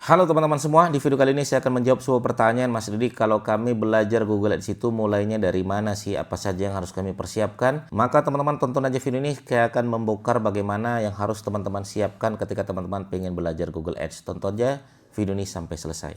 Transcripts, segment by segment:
Halo teman-teman semua, di video kali ini saya akan menjawab sebuah pertanyaan Mas Didik. Kalau kami belajar Google Ads itu mulainya dari mana sih? Apa saja yang harus kami persiapkan? Maka teman-teman tonton aja video ini, saya akan membongkar bagaimana yang harus teman-teman siapkan ketika teman-teman pengen belajar Google Ads. Tonton aja video ini sampai selesai.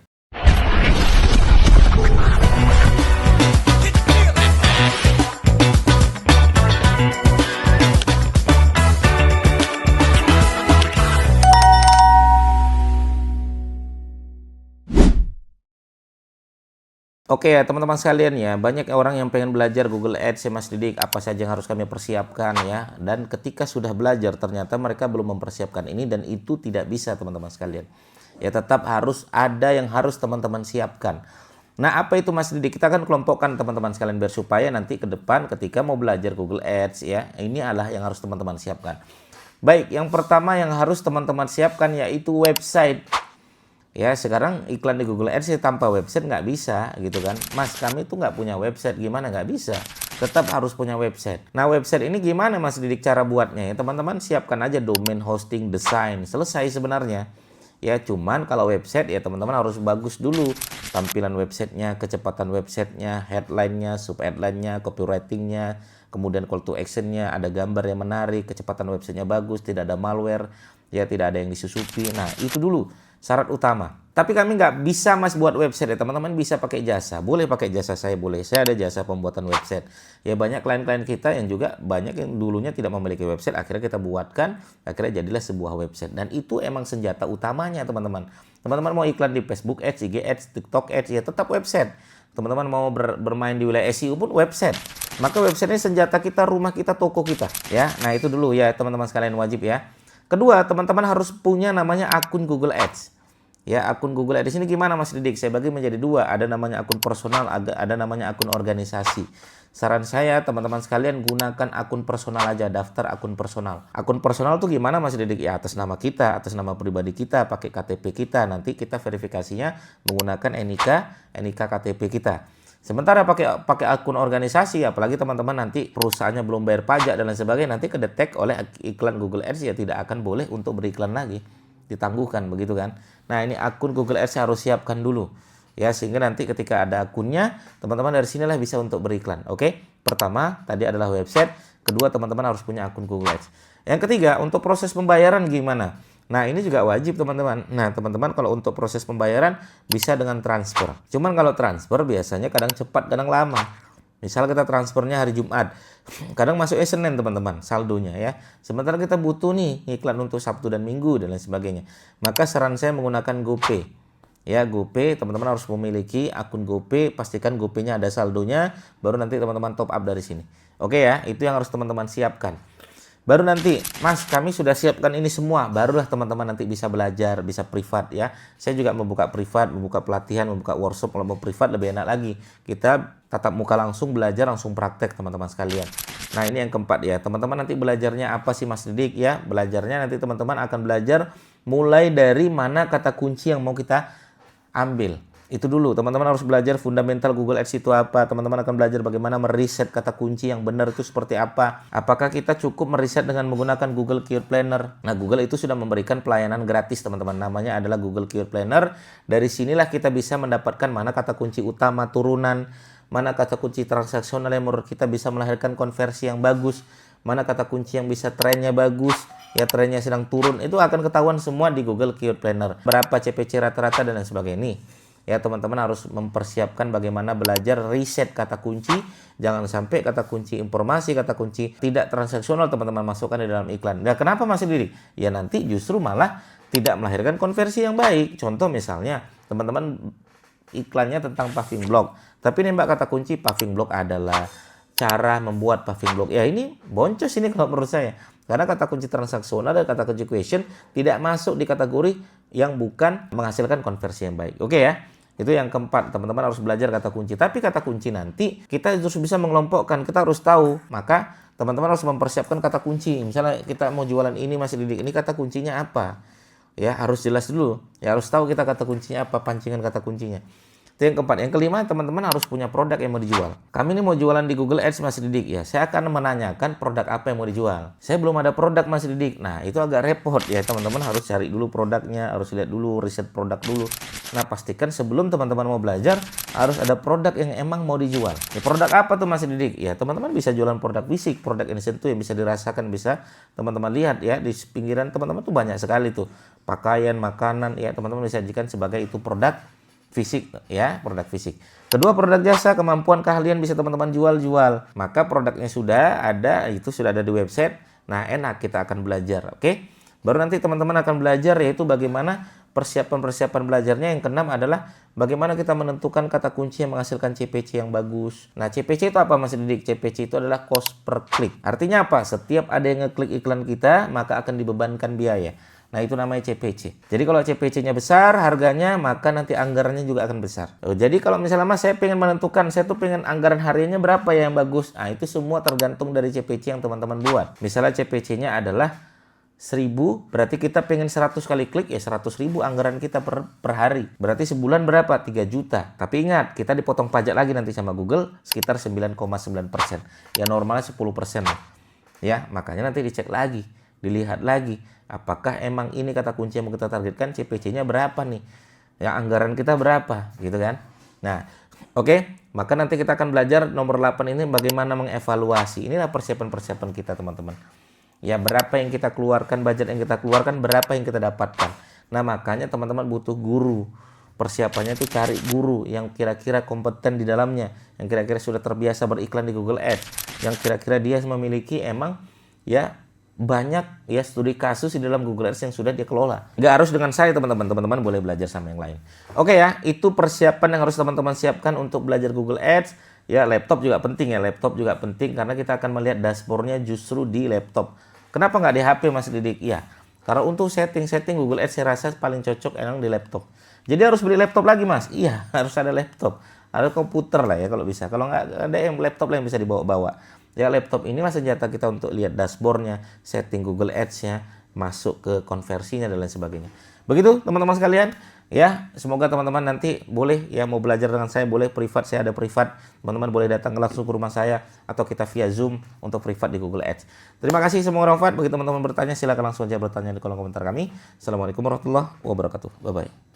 Oke ya teman-teman sekalian ya, banyak orang yang pengen belajar Google Ads ya Mas Didik, apa saja yang harus kami persiapkan ya. Dan ketika sudah belajar ternyata mereka belum mempersiapkan ini dan itu tidak bisa teman-teman sekalian. Ya tetap harus ada yang harus teman-teman siapkan. Nah apa itu Mas Didik? Kita akan kelompokkan teman-teman sekalian biar supaya nanti ke depan ketika mau belajar Google Ads ya, ini adalah yang harus teman-teman siapkan. Baik, yang pertama yang harus teman-teman siapkan yaitu website. Ya sekarang iklan di Google Ads tanpa website nggak bisa gitu kan. Mas kami tuh nggak punya website, gimana? Nggak bisa, tetap harus punya website. Nah website ini gimana Mas Didik cara buatnya ya? Teman-teman siapkan aja domain, hosting, desain, selesai sebenarnya. Ya cuman kalau website ya teman-teman harus bagus dulu. Tampilan websitenya, kecepatan websitenya, headline-nya, sub-headline-nya, copywriting-nya, kemudian call to action-nya, ada gambar yang menarik, kecepatan websitenya bagus, tidak ada malware, ya tidak ada yang disusupi. Nah itu dulu syarat utama. Tapi kami nggak bisa Mas buat website ya teman-teman, bisa pakai jasa. Boleh pakai jasa saya, boleh. Saya ada jasa pembuatan website. Ya banyak klien-klien kita yang juga banyak yang dulunya tidak memiliki website, akhirnya kita buatkan, akhirnya jadilah sebuah website. Dan itu emang senjata utamanya teman-teman. Teman-teman mau iklan di Facebook Ads, IG Ads, TikTok Ads, ya tetap website. Teman-teman mau bermain di wilayah SEO pun website. Maka website ini senjata kita, rumah kita, toko kita. Ya, nah itu dulu ya teman-teman sekalian, wajib ya. Kedua, teman-teman harus punya namanya akun Google Ads. Ya, akun Google Ads ini gimana Mas Didik? Saya bagi menjadi dua, ada namanya akun personal, ada namanya akun organisasi. Saran saya teman-teman sekalian gunakan akun personal aja, daftar akun personal. Akun personal tuh gimana Mas Didik? Ya atas nama kita, atas nama pribadi kita, pakai KTP kita. Nanti kita verifikasinya menggunakan NIK KTP kita. Sementara pakai akun organisasi, apalagi teman-teman nanti perusahaannya belum bayar pajak dan lain sebagainya, nanti kedetek oleh iklan Google Ads ya tidak akan boleh untuk beriklan lagi, ditangguhkan begitu kan. Nah ini akun Google Ads harus siapkan dulu ya, sehingga nanti ketika ada akunnya teman-teman dari sinilah bisa untuk beriklan. Oke, pertama tadi adalah website, kedua teman-teman harus punya akun Google Ads. Yang ketiga untuk proses pembayaran gimana? Nah ini juga wajib teman-teman. Nah teman-teman kalau untuk proses pembayaran bisa dengan transfer. Cuman kalau transfer biasanya kadang cepat kadang lama. Misal kita transfernya hari Jumat, kadang masuknya Senin teman-teman saldonya ya. Sementara kita butuh nih iklan untuk Sabtu dan Minggu dan lain sebagainya. Maka saran saya menggunakan GoPay. Ya GoPay, teman-teman harus memiliki akun GoPay, pastikan GoPay-nya ada saldonya, baru nanti teman-teman top up dari sini. Oke ya, itu yang harus teman-teman siapkan. Baru nanti, Mas kami sudah siapkan ini semua, barulah teman-teman nanti bisa belajar, bisa privat ya. Saya juga membuka privat, membuka pelatihan, membuka workshop. Kalau mau privat lebih enak lagi. Kita tatap muka langsung, belajar langsung praktek teman-teman sekalian. Nah ini yang keempat ya, teman-teman nanti belajarnya apa sih Mas Didik ya. Belajarnya nanti teman-teman akan belajar mulai dari mana kata kunci yang mau kita ambil. Itu dulu, teman-teman harus belajar fundamental Google Ads itu apa. Teman-teman akan belajar bagaimana meriset kata kunci yang benar itu seperti apa. Apakah kita cukup meriset dengan menggunakan Google Keyword Planner? Nah, Google itu sudah memberikan pelayanan gratis, teman-teman. Namanya adalah Google Keyword Planner. Dari sinilah kita bisa mendapatkan mana kata kunci utama turunan, mana kata kunci transaksional yang menurut kita bisa melahirkan konversi yang bagus, mana kata kunci yang bisa trennya bagus, ya trennya sedang turun. Itu akan ketahuan semua di Google Keyword Planner. Berapa CPC rata-rata dan lain sebagainya. Nih. Ya teman-teman harus mempersiapkan bagaimana belajar riset kata kunci. Jangan sampai kata kunci informasi, kata kunci tidak transaksional teman-teman masukkan di dalam iklan. Nah kenapa masih diri? Ya nanti justru malah tidak melahirkan konversi yang baik. Contoh misalnya teman-teman iklannya tentang paving block, tapi nembak kata kunci paving block adalah cara membuat paving block. Ya ini boncos ini kalau menurut saya. Karena kata kunci transaksional dan kata kunci question tidak masuk di kategori yang bukan menghasilkan konversi yang baik. Oke ya. Itu yang keempat, teman-teman harus belajar kata kunci. Tapi kata kunci nanti kita harus bisa mengelompokkan, kita harus tahu. Maka teman-teman harus mempersiapkan kata kunci. Misalnya kita mau jualan ini Mas Didik, ini kata kuncinya apa? Ya harus jelas dulu. Ya harus tahu kita kata kuncinya apa, pancingan kata kuncinya. Itu yang keempat. Yang kelima, teman-teman harus punya produk yang mau dijual. Kami ini mau jualan di Google Ads Mas Didik ya. Saya akan menanyakan produk apa yang mau dijual. Saya belum ada produk Mas Didik. Nah, itu agak repot ya. Teman-teman harus cari dulu produknya, harus lihat dulu, riset produk dulu. Nah, pastikan sebelum teman-teman mau belajar, harus ada produk yang emang mau dijual. Ya, produk apa tuh Mas Didik? Ya, teman-teman bisa jualan produk fisik, produk yang disentuh yang bisa dirasakan, bisa teman-teman lihat ya. Di pinggiran teman-teman tuh banyak sekali tuh. Pakaian, makanan, ya teman-teman bisa jadikan sebagai itu produk fisik ya, produk fisik. Kedua, produk jasa, kemampuan keahlian bisa teman-teman jual. Maka produknya sudah ada, itu sudah ada di website. Nah, enak kita akan belajar, oke? Baru nanti teman-teman akan belajar yaitu bagaimana persiapan belajarnya. Yang keenam adalah bagaimana kita menentukan kata kunci yang menghasilkan CPC yang bagus. Nah, CPC itu apa Mas Didik? CPC itu adalah cost per klik. Artinya apa? Setiap ada yang ngeklik iklan kita, maka akan dibebankan biaya. Nah, itu namanya CPC. Jadi kalau CPC-nya besar harganya, maka nanti anggarannya juga akan besar. Jadi kalau misalnya Mas, saya pengen menentukan, saya tuh pengen anggaran hariannya berapa yang bagus. Nah, itu semua tergantung dari CPC yang teman-teman buat. Misalnya CPC-nya adalah 1000, berarti kita pengen 100 kali klik, ya 100.000 anggaran kita per hari. Berarti sebulan berapa? 3 juta. Tapi ingat, kita dipotong pajak lagi nanti sama Google sekitar 9,9%. Ya normalnya 10%. Ya, makanya nanti dicek lagi, dilihat lagi. Apakah emang ini kata kunci yang mau kita targetkan, CPC-nya berapa nih? Ya, anggaran kita berapa, gitu kan? Nah, oke. Maka nanti kita akan belajar nomor 8 ini bagaimana mengevaluasi. Inilah persiapan-persiapan kita, teman-teman. Ya, berapa yang kita keluarkan, budget yang kita keluarkan, berapa yang kita dapatkan. Nah, makanya teman-teman butuh guru. Persiapannya itu cari guru yang kira-kira kompeten di dalamnya, yang kira-kira sudah terbiasa beriklan di Google Ads, yang kira-kira dia memiliki emang ya banyak ya studi kasus di dalam Google Ads yang sudah dia kelola. Nggak harus dengan saya teman-teman, teman-teman boleh belajar sama yang lain. Oke ya, itu persiapan yang harus teman-teman siapkan untuk belajar Google Ads. Ya, laptop juga penting ya, laptop juga penting karena kita akan melihat dashboardnya justru di laptop. Kenapa nggak di HP Mas Didik? Ya, karena untuk setting Google Ads saya rasa paling cocok emang di laptop. Jadi harus beli laptop lagi Mas? Iya, harus ada laptop. Ada komputer lah ya kalau bisa. Kalau nggak ada yang laptop lah yang bisa dibawa-bawa. Ya, laptop inilah senjata kita untuk lihat dashboardnya, setting Google Ads-nya, masuk ke konversinya dan lain sebagainya. Begitu teman-teman sekalian. Ya, semoga teman-teman nanti boleh ya mau belajar dengan saya, boleh privat, saya ada privat. Teman-teman boleh datang langsung ke rumah saya atau kita via Zoom untuk privat di Google Ads. Terima kasih, semoga bermanfaat. Bagi teman-teman bertanya, silakan langsung aja bertanya di kolom komentar kami. Assalamualaikum warahmatullahi wabarakatuh. Bye-bye.